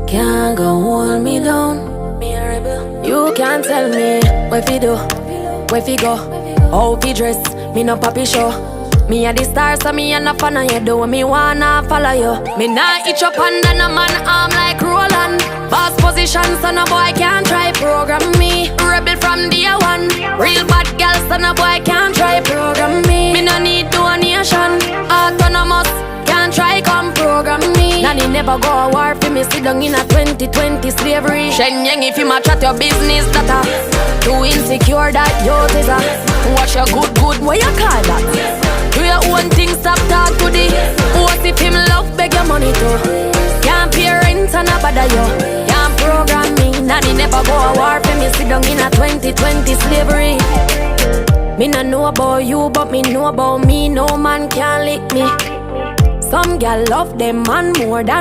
can't go hold me down. Me a rebel. You can't tell me where fi do, where fi go, how fi dress. Me no papi show. Me a the star, so me a no fan of you. Do me wanna follow you. Me nah itch up under no man arm like Roland. Boss position, so no boy can't try program me. Rebel from day one. Real bad girl, so no boy can't try program me. Me no need donation. Autonomous, can't try come program me. Nanny never go a war for me. Sit down in a 2020 slavery. Shenyang if you ma chat your business data. Too insecure that yours is a. Watch your good, what you call that? Do your own thing, stop talk to the. What if him love beg your money too? Can't pay rent and a bother you. Can't program me. Nanny never go a war for me. Sit down in a 2020 slavery. Me no know about you, but me know about me. No man can lick me. Some gal love them man more than